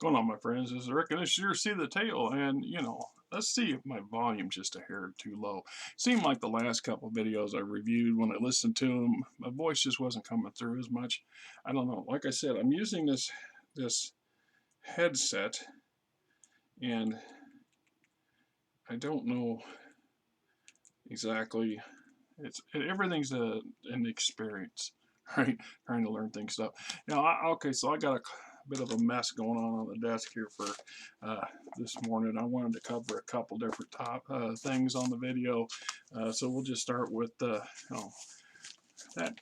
Going on, my friends? This is Rick, and this sure see the tail. And let's see if my volume just a hair too low. Seemed like the last couple of videos I reviewed, when I listened to them, my voice just wasn't coming through as much. I don't know. Like I said, I'm using this headset, and I don't know exactly. Everything's an experience, right? Trying to learn things stuff. Now, okay, so I got a bit of a mess going on the desk here for this morning. I wanted to cover a couple different things on the video, so we'll just start with that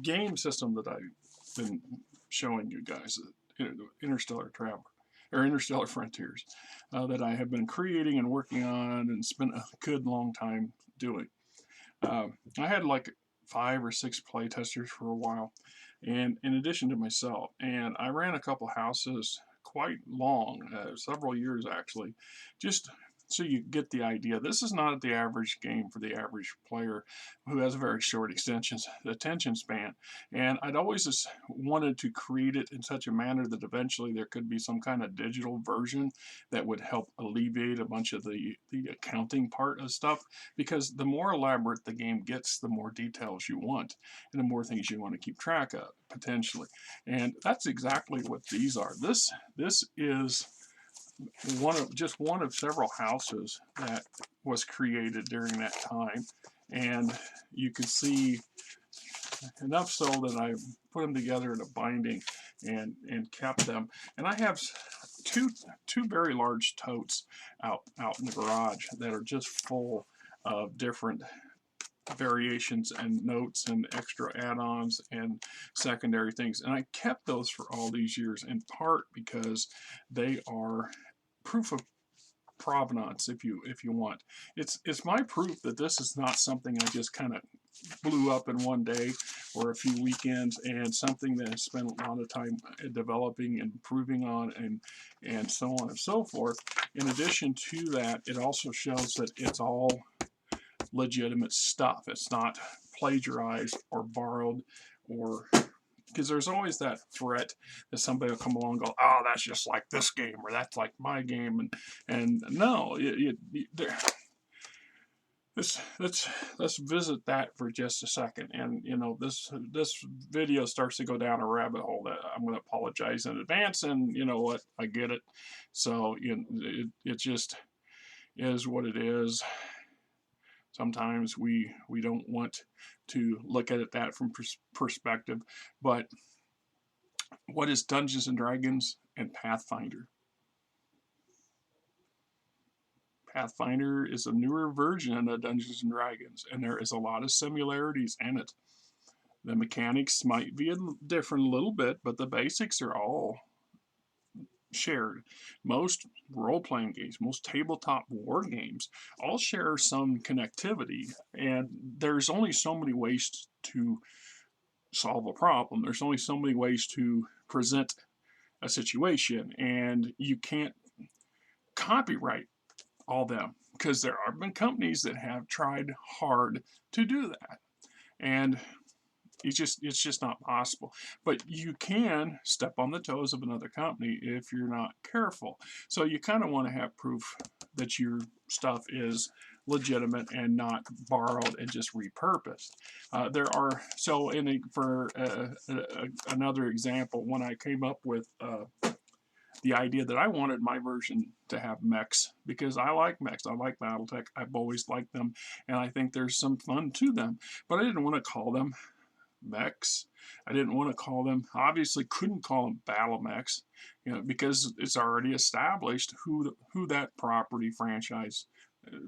game system that I've been showing you guys, Interstellar Travel or Interstellar Frontiers, that I have been creating and working on and spent a good long time doing. I had like 5 or 6 play testers for a while, and in addition to myself, and I ran a couple houses quite long, several years actually, just so you get the idea. This is not the average game for the average player who has a very short attention span. And I'd always just wanted to create it in such a manner that eventually there could be some kind of digital version that would help alleviate a bunch of the accounting part of stuff, because the more elaborate the game gets, the more details you want and the more things you want to keep track of potentially. And that's exactly what these are. This is one of several houses that was created during that time, and you can see enough so that I put them together in a binding and kept them. And I have two very large totes out in the garage that are just full of different variations and notes and extra add-ons and secondary things. And I kept those for all these years, in part because they are proof of provenance, if you want. It's my proof that this is not something I just kind of blew up in one day or a few weekends, and something that I spent a lot of time developing and improving on, and so on and so forth. In addition to that, it also shows that it's all legitimate stuff. It's not plagiarized or borrowed, or because there's always that threat that somebody will come along and go, "Oh, that's just like this game," or "That's like my game," and no, let's visit that for just a second. And this video starts to go down a rabbit hole that I'm going to apologize in advance. And you know what, I get it. So it just is what it is. Sometimes we don't want to look at it that from perspective. But what is Dungeons and Dragons and Pathfinder? Pathfinder is a newer version of Dungeons and Dragons, and there is a lot of similarities in it. The mechanics might be different a little bit, but the basics are all shared. Most role-playing games, most tabletop war games, all share some connectivity, and there's only so many ways to solve a problem. There's only so many ways to present a situation, and you can't copyright all them, because there have been companies that have tried hard to do that, and it's just not possible. But you can step on the toes of another company if you're not careful. So you kind of want to have proof that your stuff is legitimate and not borrowed and just repurposed. There are so for another example, when I came up with the idea that I wanted my version to have mechs, because I like mechs. I like Battletech. I've always liked them, and I think there's some fun to them. But I didn't want to call them mechs. I didn't want to call them, obviously couldn't call them battle mechs, because it's already established who that property franchise,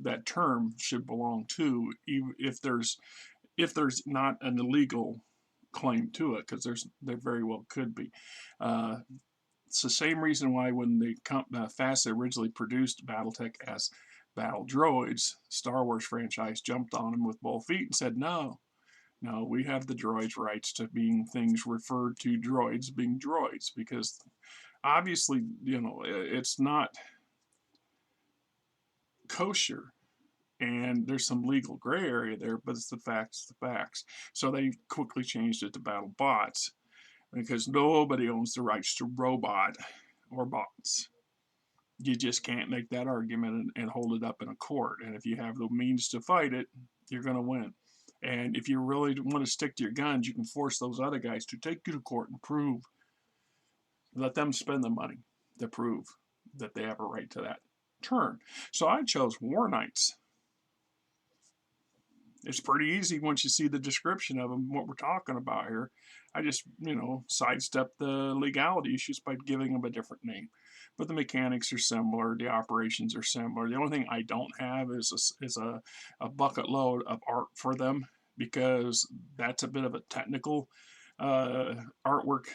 that term should belong to, even if there's not an illegal claim to it, because there very well could be. It's the same reason why when the FASA originally produced Battletech as Battle Droids, Star Wars franchise jumped on them with both feet and said, no, we have the droids' rights to being things referred to droids being droids, because obviously, it's not kosher, and there's some legal gray area there, but it's the facts. So they quickly changed it to Battle Bots, because nobody owns the rights to robot or bots. You just can't make that argument and hold it up in a court. And if you have the means to fight it, you're going to win. And if you really want to stick to your guns, you can force those other guys to take you to court and prove, let them spend the money to prove that they have a right to that turn. So I chose War Knights. It's pretty easy once you see the description of them, what we're talking about here. I just, sidestep the legality issues by giving them a different name. But the mechanics are similar, the operations are similar. The only thing I don't have is a bucket load of art for them, because that's a bit of a technical artwork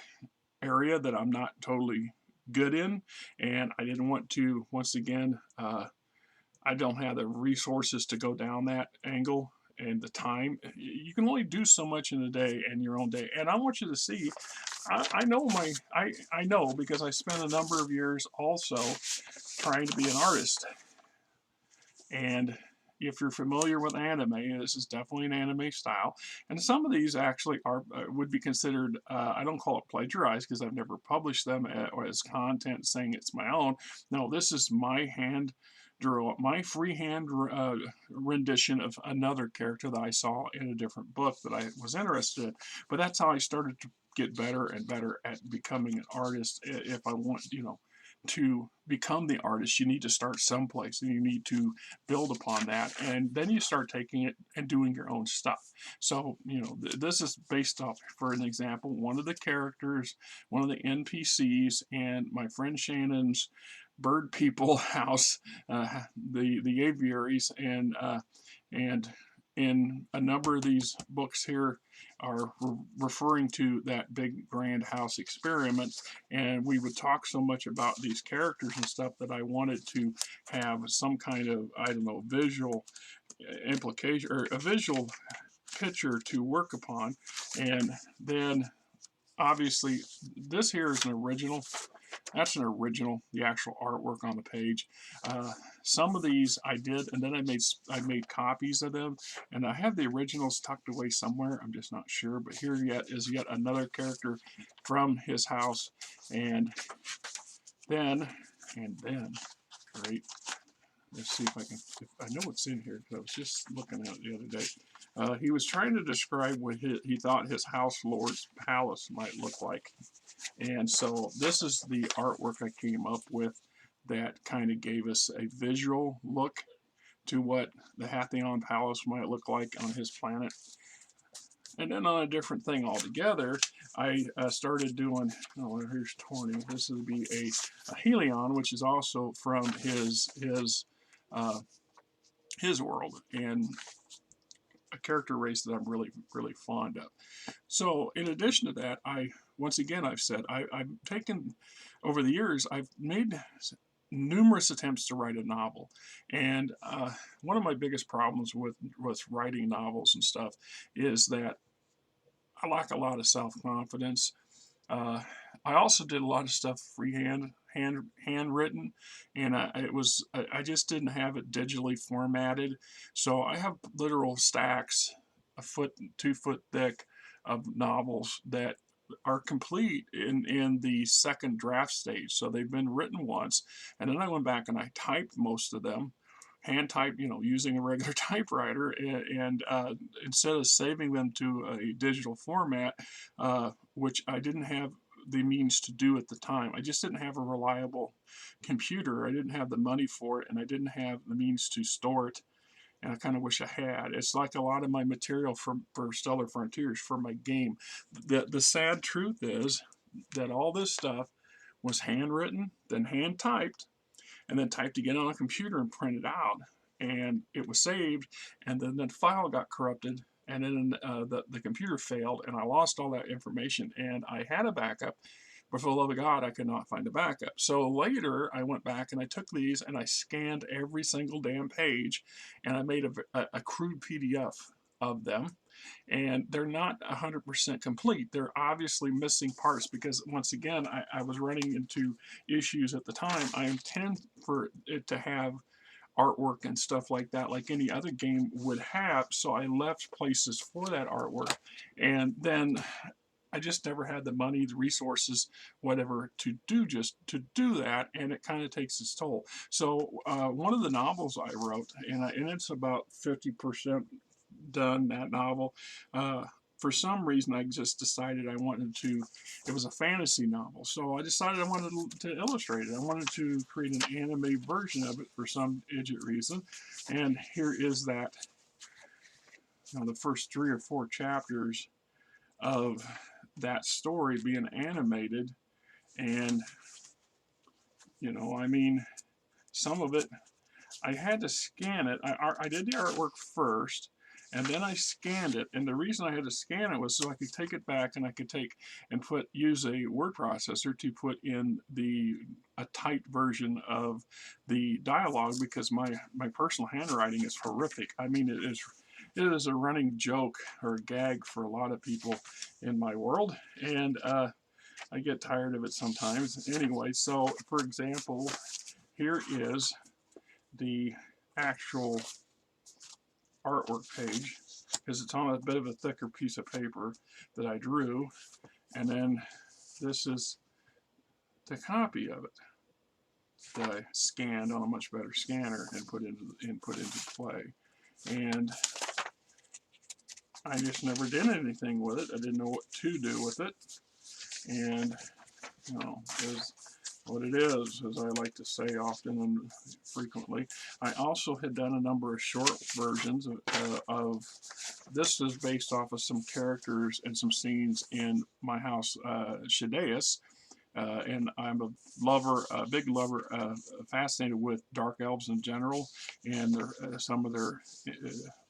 area that I'm not totally good in, and I didn't want to, once again, I don't have the resources to go down that angle and the time. You can only do so much in a day, in your own day. And I want you to see, I know because I spent a number of years also trying to be an artist. And if you're familiar with anime, this is definitely an anime style. And some of these actually are would be considered, I don't call it plagiarized because I've never published them or as content saying it's my own. No, this is my freehand rendition of another character that I saw in a different book that I was interested in. But that's how I started to get better and better at becoming an artist. If I want, to become the artist, you need to start someplace and you need to build upon that, and then you start taking it and doing your own stuff. So this is based off, for an example, one of the characters, one of the NPCs, and my friend Shannon's bird people house, the aviaries, and in a number of these books here are referring to that big grand house experiment. And we would talk so much about these characters and stuff that I wanted to have some kind of, I don't know, visual implication or a visual picture to work upon. And then obviously this here is an original. That's an original, the actual artwork on the page. Some of these I did, and then I made copies of them, and I have the originals tucked away somewhere. I'm just not sure. But here is yet another character from his house, and then, right? Let's see if I can. If I know what's in here because I was just looking at it the other day. He was trying to describe what he thought his house lord's palace might look like. And so this is the artwork I came up with that kind of gave us a visual look to what the Hatheon Palace might look like on his planet. And then on a different thing altogether, I started doing, here's Torny. This would be a Helion, which is also from his world, and a character race that I'm really, really fond of. So in addition to that, once again, I've said, I've taken, over the years, I've made numerous attempts to write a novel. And one of my biggest problems with writing novels and stuff is that I lack a lot of self-confidence. I also did a lot of stuff freehand, handwritten, and I just didn't have it digitally formatted. So I have literal stacks, 2 foot thick, of novels that are complete in the second draft stage. So they've been written once, and then I went back and I typed most of them, hand typed, using a regular typewriter, and instead of saving them to a digital format, which I didn't have the means to do at the time. I just didn't have a reliable computer. I didn't have the money for it, and I didn't have the means to store it. And I kind of wish I had. It's like a lot of my material for Stellar Frontiers, for my game. The sad truth is that all this stuff was handwritten, then hand typed, and then typed again on a computer and printed out. And it was saved, and then the file got corrupted, and then the computer failed, and I lost all that information. And I had a backup, but for the love of God, I could not find a backup. So later, I went back and I took these and I scanned every single damn page, and I made a crude PDF of them. And they're not 100% complete. They're obviously missing parts because, once again, I was running into issues at the time. I intend for it to have artwork and stuff like that, like any other game would have. So I left places for that artwork. And then I just never had the money, the resources, whatever, to do that, and it kind of takes its toll. So one of the novels I wrote, and it's about 50% done, that novel. For some reason, I just decided I wanted to. It was a fantasy novel, so I decided I wanted to illustrate it. I wanted to create an anime version of it for some idiot reason, and here is that. The first 3 or 4 chapters of that story being animated, and I mean, some of it I had to scan it. I did the artwork first, and then I scanned it. And the reason I had to scan it was so I could take it back, and I could use a word processor to put in a typed version of the dialogue, because my personal handwriting is horrific. I mean, it is a running joke or a gag for a lot of people in my world, and I get tired of it sometimes. Anyway, so for example, here is the actual artwork page, because it's on a bit of a thicker piece of paper that I drew, and then this is the copy of it that I scanned on a much better scanner and put into play. And I just never did anything with it. I didn't know what to do with it, and is what it is, as I like to say often and frequently. I also had done a number of short versions of this is based off of some characters and some scenes in my house, Shadeus. And I'm a big lover, fascinated with dark elves in general, and some of their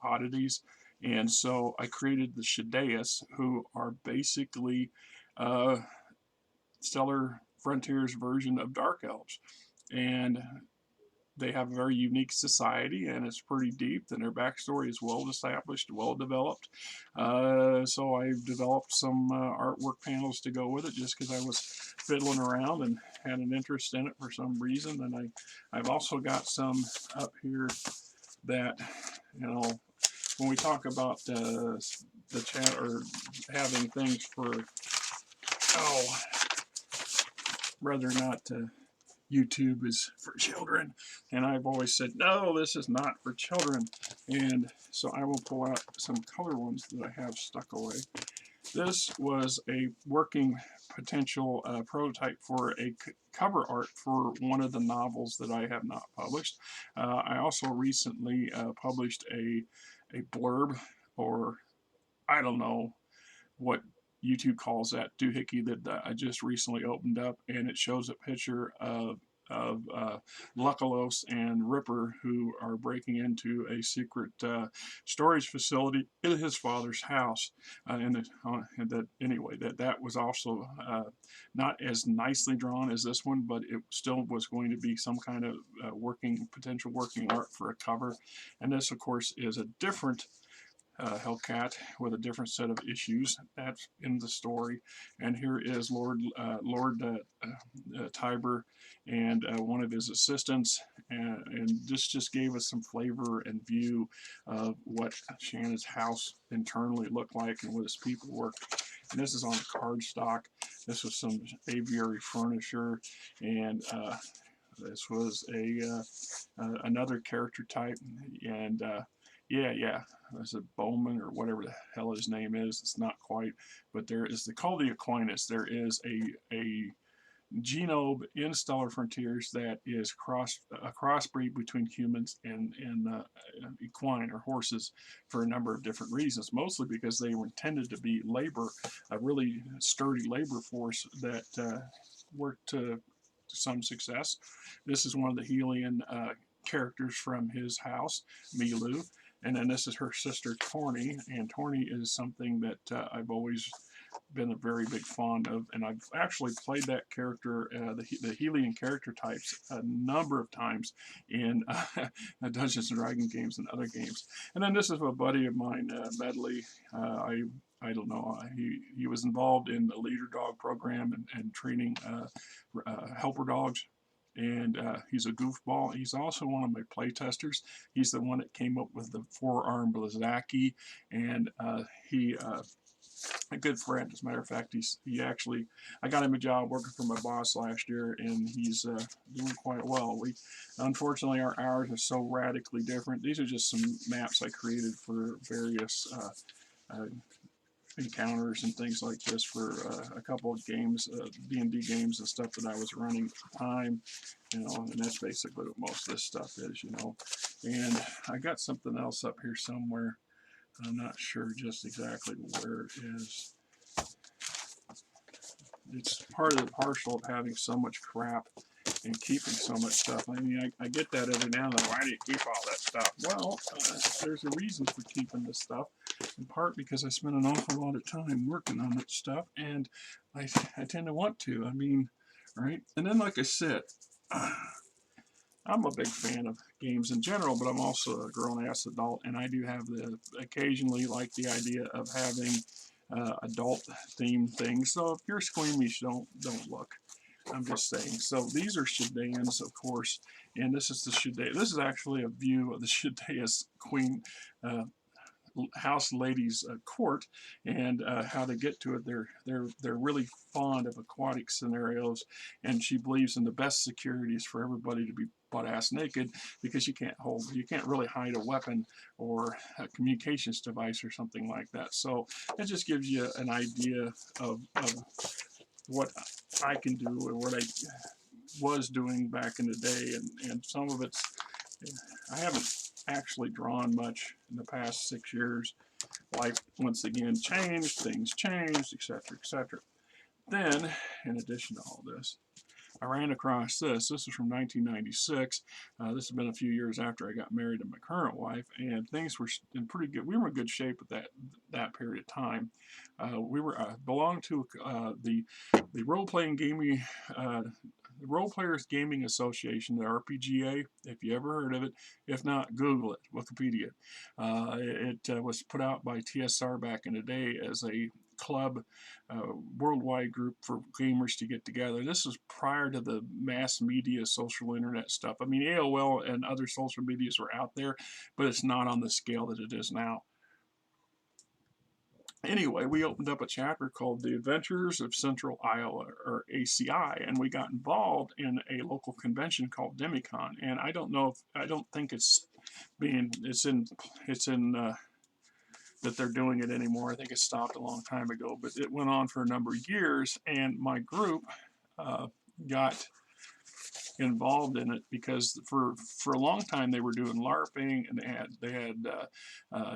oddities. And so I created the Shadeus, who are basically Stellar Frontiers version of dark elves, and they have a very unique society, and it's pretty deep, and their backstory is well established, well developed. So I've developed some artwork panels to go with it, just because I was fiddling around and had an interest in it for some reason. And I've also got some up here that, when we talk about the chat, or having things for, rather not YouTube is for children, and I've always said, no, this is not for children. And so I will pull out some color ones that I have stuck away. This was a working potential prototype for a cover art for one of the novels that I have not published. I also recently published a blurb, or I don't know what YouTube calls that doohickey, that I just recently opened up, and it shows a picture of Lucalos and Ripper, who are breaking into a secret storage facility in his father's house. And that was also not as nicely drawn as this one, but it still was going to be some kind of potential working art for a cover. And this, of course, is a different Hellcat with a different set of issues. That's in the story. And here is Lord Tiber and one of his assistants, and this just gave us some flavor and view of what Shanna's house internally looked like and what his people worked. And this is on cardstock. This was some aviary furniture, and this was another character type, and yeah, is it Bowman or whatever the hell his name is? It's not quite, but they call the Aquinas. There is a genome in Stellar Frontiers that is a crossbreed between humans and equine, or horses, for a number of different reasons. Mostly because they were intended to be a really sturdy labor force that worked to some success. This is one of the Helian characters from his house, Milu. And then this is her sister, Torny, and Torny is something that I've always been a very big fond of, and I've actually played that character, the Helian character types, a number of times in Dungeons & Dragons games and other games. And then this is a buddy of mine, Medley. I don't know, he was involved in the leader dog program and training helper dogs. And he's a goofball. He's also one of my play testers. He's the one that came up with the four-arm Blazaki, and he a good friend. As a matter of fact, he actually, I got him a job working for my boss last year, and he's doing quite well. We, unfortunately, our hours are so radically different. These are just some maps I created for various uh, encounters and things like this for a couple of games, D&D games and stuff that I was running at the time, you know, and that's basically what most of this stuff is, you know. And I got something else up here somewhere. I'm not sure just exactly where it is. It's part of the partial of having so much crap and keeping so much stuff. I mean, I get that every now and then. Why do you keep all that stuff? Well, there's a reason for keeping this stuff. In part because I spend an awful lot of time working on that stuff, and I tend to want to. I mean, right? And then, like I said, I'm a big fan of games in general, but I'm also a grown-ass adult, and I do have the occasionally like the idea of having adult-themed things. So if you're squeamish, don't look. I'm just saying. So these are Shadans, of course, and this is the Shadea. This is actually a view of the Shadea's Queen House Ladies Court, and how to get to it. They're really fond of aquatic scenarios, and she believes in the best security is for everybody to be butt-ass naked, because you can't really hide a weapon or a communications device or something like that. So it just gives you an idea of what I can do or what I was doing back in the day, and some of it's, I haven't actually drawn much in the past 6 years. Life once again changed, things changed, etc., etc. Then, in addition to all this, I ran across this. This is from 1996. This has been a few years after I got married to my current wife, and things were in pretty good. We were in good shape at that period of time. We were belonged to the role-playing gaming. The Role Players Gaming Association, the RPGA, if you ever heard of it. If not, Google it, Wikipedia. It was put out by TSR back in the day as a club, worldwide group for gamers to get together. This was prior to the mass media, social internet stuff. I mean, AOL and other social medias were out there, but it's not on the scale that it is now. Anyway, we opened up a chapter called The Adventures of Central Iowa, or ACI, and we got involved in a local convention called Demicon. And I don't think it's in that they're doing it anymore. I think it stopped a long time ago, but it went on for a number of years, and my group got involved in it because for a long time they were doing LARPing, and they had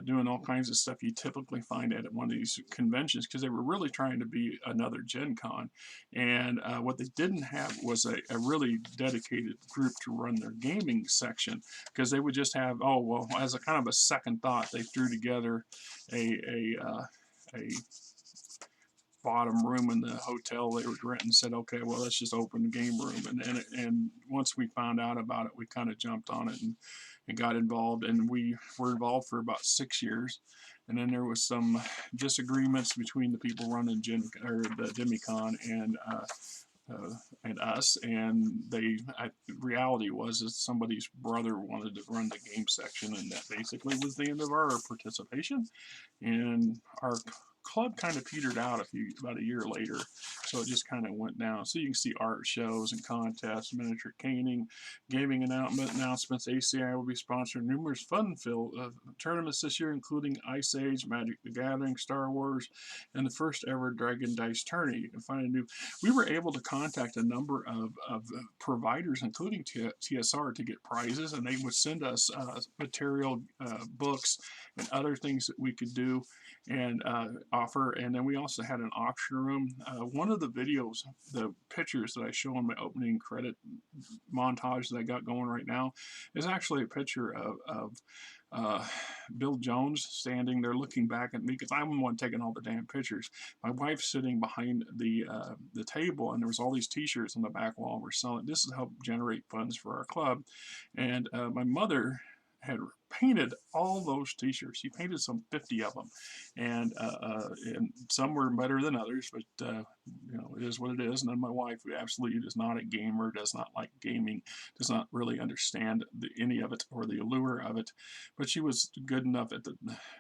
doing all kinds of stuff you typically find at one of these conventions, because they were really trying to be another Gen Con. And what they didn't have was a really dedicated group to run their gaming section, because they would just have, oh well, as a kind of a second thought, they threw together a bottom room in the hotel they were renting, and said, okay, well, let's just open the game room. And once we found out about it, we kind of jumped on it and got involved, and we were involved for about 6 years. And then there was some disagreements between the people running the Demicon and us, and reality was that somebody's brother wanted to run the game section, and that basically was the end of our participation. And our club kind of petered out about a year later, so it just kind of went down. So you can see art shows and contests, miniature caning, gaming announcements. ACI will be sponsoring numerous fun-filled tournaments this year, including Ice Age, Magic the Gathering, Star Wars, and the first ever Dragon Dice Tourney. You can find we were able to contact a number of providers, including TSR, to get prizes, and they would send us material, books, and other things that we could do and offer. And then we also had an auction room. One of the videos, the pictures that I show in my opening credit montage that I got going right now, is actually a picture of Bill Jones standing there looking back at me, because I'm the one taking all the damn pictures. My wife's sitting behind the table, and there was all these t-shirts on the back wall we're selling. This has helped generate funds for our club. And my mother had painted all those t-shirts. He painted some 50 of them, and some were better than others, but you know, it is what it is. And then my wife, who absolutely is not a gamer, does not like gaming, does not really understand any of it or the allure of it, but she was good enough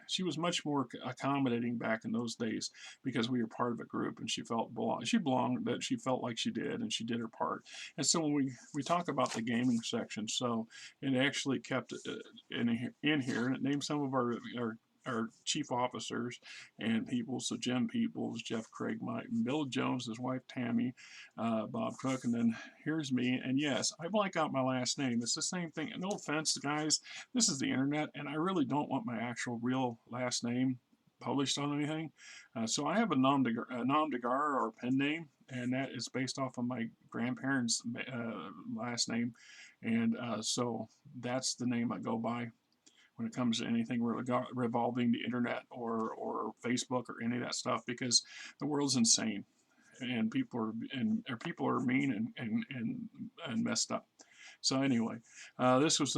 she was much more accommodating back in those days because we were part of a group, and she felt she belonged, that she felt like she did, and she did her part. And so when we talk about the gaming section, so it actually kept in here, and it named some of our chief officers and people. So Jim Peoples, Jeff Craig, Mike, Bill Jones, his wife Tammy, Bob Cook, and then here's me. And yes, I blank out my last name. It's the same thing. No offense, guys. This is the internet, and I really don't want my actual real last name published on anything. So I have a nom de guerre or pen name, and that is based off of my grandparents' last name. And so that's the name I go by when it comes to anything revolving the internet or Facebook or any of that stuff, because the world's insane, and people are mean and messed up. So anyway, this was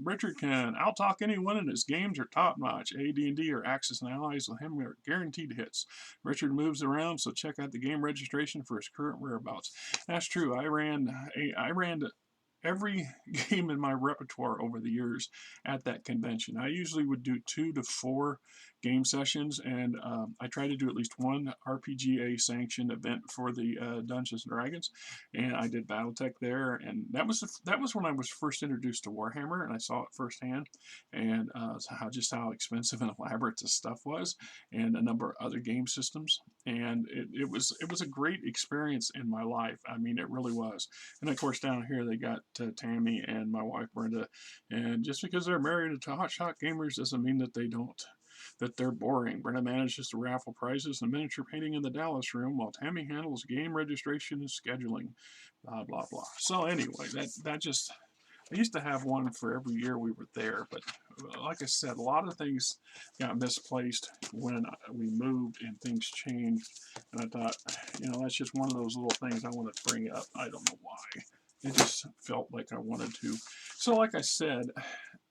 Richard can outtalk anyone, and his games are top notch. AD&D or Axis and allies with him are guaranteed hits. Richard moves around, so check out the game registration for his current whereabouts. That's true. I ran every game in my repertoire over the years at that convention. I usually would do 2 to 4 game sessions, and I try to do at least one RPGA sanctioned event for the Dungeons and Dragons, and I did BattleTech there, and that was when I was first introduced to Warhammer, and I saw it firsthand, and how expensive and elaborate this stuff was, and a number of other game systems, and it was a great experience in my life. I mean, it really was. And of course, down here they got Tammy and my wife Brenda, and just because they're married to hotshot gamers doesn't mean that they're boring. Brenda manages to raffle prizes and miniature painting in the Dallas room, while Tammy handles game registration and scheduling. Blah blah blah. So anyway, that just, I used to have one for every year we were there, but like I said, a lot of things got misplaced when we moved and things changed. And I thought, you know, that's just one of those little things I want to bring up. I don't know why. It just felt like I wanted to. So like I said,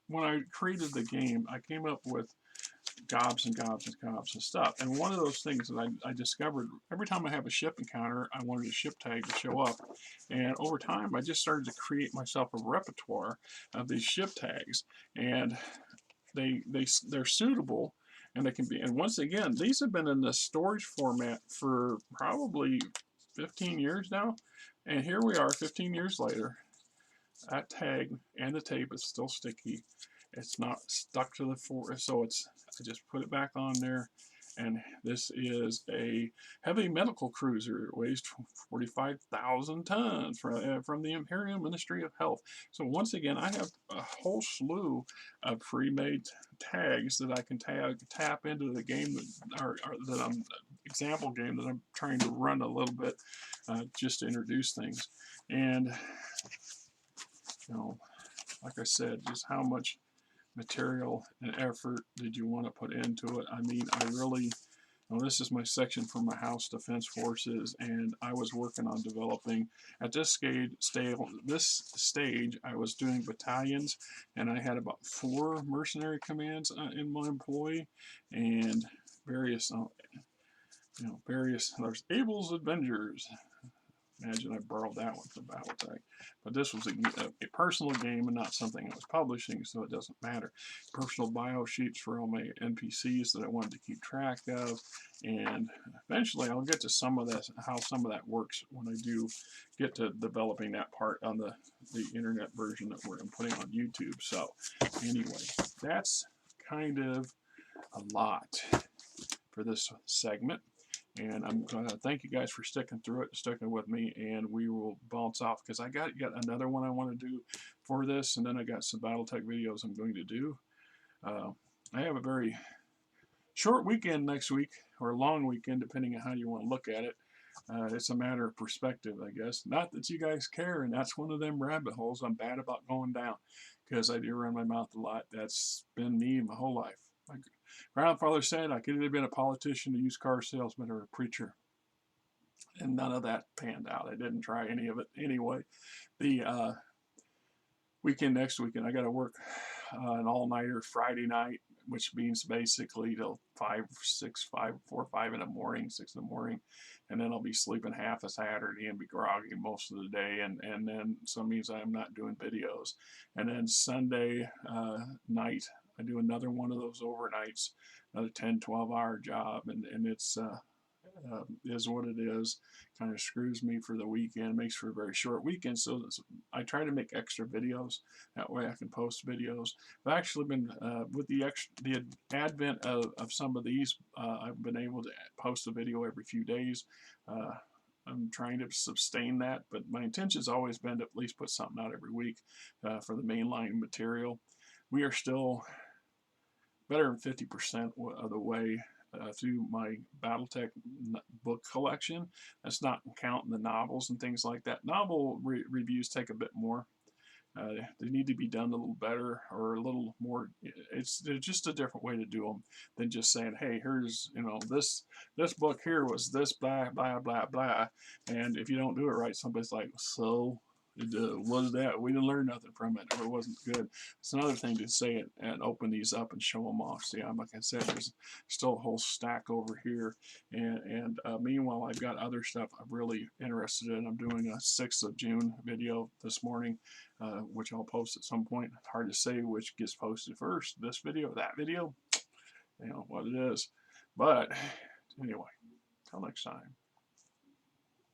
when I created the game, I came up with gobs and gobs and gobs of stuff. And one of those things that I discovered, every time I have a ship encounter, I wanted a ship tag to show up. And over time, I just started to create myself a repertoire of these ship tags. And they're suitable, and they can be. And once again, these have been in the storage format for probably 15 years now. And here we are 15 years later. That tag and the tape is still sticky. It's not stuck to the floor, so I just put it back on there. And this is a heavy medical cruiser. It weighs 45,000 tons from the Imperial Ministry of Health. So once again, I have a whole slew of pre-made tags that I can tap into the game example game that I'm trying to run a little bit, just to introduce things. And you know, like I said, just how much material and effort did you want to put into it? I mean, I really, this is my section for my house defense forces, and I was working on developing at this stage I was doing battalions, and I had about 4 mercenary commands in my employ, and various there's Abel's Avengers. Imagine I borrowed that one from BattleTech. But this was a personal game and not something I was publishing, so it doesn't matter. Personal bio sheets for all my NPCs that I wanted to keep track of. And eventually I'll get to some of that, how some of that works when I do get to developing that part on the internet version that I'm putting on YouTube. So anyway, that's kind of a lot for this segment. And I'm going to thank you guys for sticking with me, and we will bounce off because I got another one I want to do for this, and then I got some BattleTech videos I'm going to do. I have a very short weekend next week, or a long weekend, depending on how you want to look at it. It's a matter of perspective, I guess. Not that you guys care, and that's one of them rabbit holes I'm bad about going down, because I do run my mouth a lot. That's been me my whole life. My grandfather said I could either have been a politician, a used car salesman, or a preacher. And none of that panned out. I didn't try any of it anyway. weekend next weekend. I got to work an all-nighter Friday night, which means basically till 5 in the morning, 6 in the morning, and then I'll be sleeping half a Saturday and be groggy most of the day, and then so it means I'm not doing videos. And then Sunday night, I do another one of those overnights, another 10-12 hour job, and it's is what it is. Kind of screws me for the weekend, makes for a very short weekend. So I try to make extra videos. That way I can post videos. I've actually been, with the advent of some of these, I've been able to post a video every few days. Uh, I'm trying to sustain that, but my intention has always been to at least put something out every week for the mainline material. We are still better than 50% of the way through my BattleTech book collection. That's not counting the novels and things like that. Novel reviews take a bit more. They need to be done a little better or a little more. It's just a different way to do them than just saying, "Hey, here's this book here was this blah blah blah blah," and if you don't do it right, somebody's like, "So what is that? We didn't learn nothing from it, or it wasn't good." It's another thing to say it and open these up and show them off. See, like I said, there's still a whole stack over here, and meanwhile, I've got other stuff I'm really interested in. I'm doing a 6th of June video this morning, which I'll post at some point. It's hard to say which gets posted first, this video or that video, what it is. But anyway, till next time.